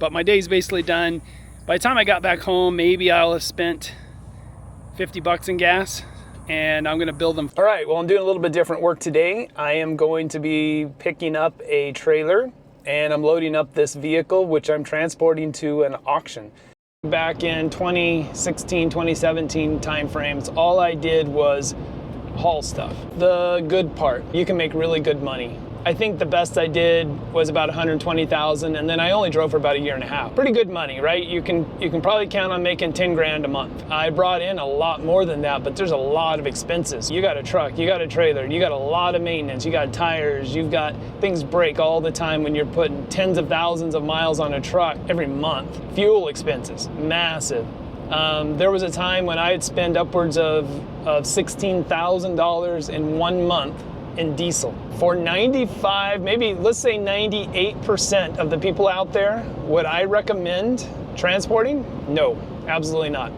but my day's basically done. By the time I got back home, maybe I'll have spent 50 bucks in gas, and I'm gonna build them. All right, well, I'm doing a little bit different work today. I am going to be picking up a trailer, and I'm loading up this vehicle, which I'm transporting to an auction. Back in 2016, 2017 timeframes, all I did was haul stuff. The good part, you can make really good money. I think the best I did was about 120,000, and then I only drove for about a year and a half. Pretty good money, right? You can probably count on making 10 grand a month. I brought in a lot more than that, but there's a lot of expenses. You got a truck, you got a trailer, you got a lot of maintenance, you got tires, you've got things break all the time when you're putting tens of thousands of miles on a truck every month. Fuel expenses, massive. There was a time when I'd spend upwards of $16,000 in 1 month in diesel. For 95, maybe let's say 98% of the people out there, would I recommend transporting? No, absolutely not.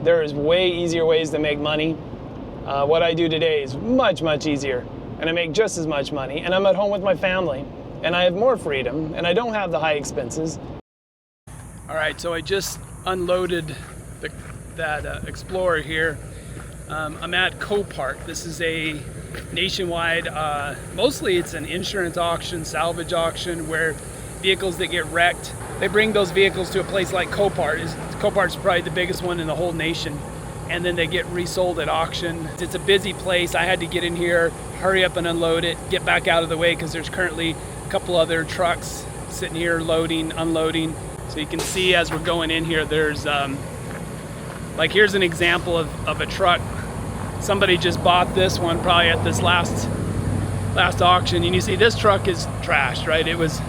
There is way easier ways to make money. What I do today is much, much easier, and I make just as much money, and I'm at home with my family, and I have more freedom, and I don't have the high expenses. All right, so I just unloaded that Explorer here. I'm at Copart. This is a nationwide, mostly it's an insurance auction, salvage auction, where vehicles that get wrecked, they bring those vehicles to a place like Copart. Copart's probably the biggest one in the whole nation, and then they get resold at auction. It's a busy place. I had to get in here, hurry up and unload it, get back out of the way, because there's currently a couple other trucks sitting here loading, unloading. So you can see as we're going in here, there's like here's an example of a truck. Somebody just bought this one probably at this last auction, and you see this truck is trashed, right? It was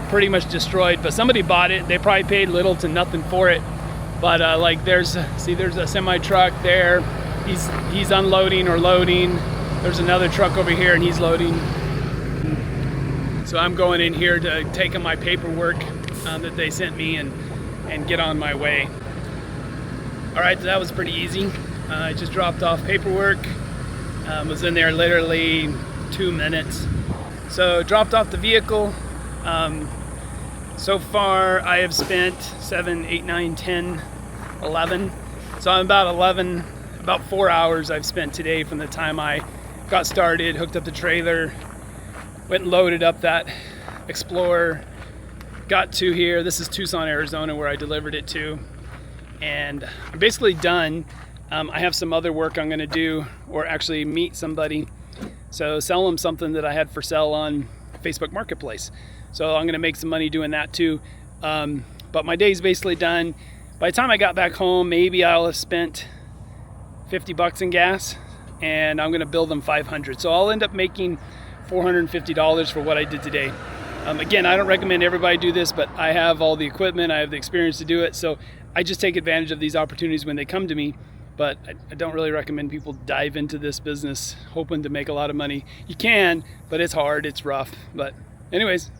pretty much destroyed, but somebody bought it. They probably paid little to nothing for it. But like there's a semi truck there. He's unloading or loading. There's another truck over here, and he's loading. So I'm going in here to take in my paperwork that they sent me and get on my way. All right, so that was pretty easy. I just dropped off paperwork, was in there literally 2 minutes. So dropped off the vehicle. So far I have spent 7, 8, 9, 10, 11. So I'm about 4 hours I've spent today from the time I got started, hooked up the trailer, went and loaded up that Explorer, got to here. This is Tucson, Arizona, where I delivered it to. And I'm basically done. I have some other work I'm gonna do, or actually meet somebody. So sell them something that I had for sale on Facebook Marketplace. So I'm gonna make some money doing that too. But my day's basically done. By the time I got back home, maybe I'll have spent 50 bucks in gas, and I'm gonna build them 500. So I'll end up making $450 for what I did today. Again, I don't recommend everybody do this, but I have all the equipment, I have the experience to do it, so I just take advantage of these opportunities when they come to me. But I don't really recommend people dive into this business hoping to make a lot of money. You can, but it's hard, it's rough. But anyways,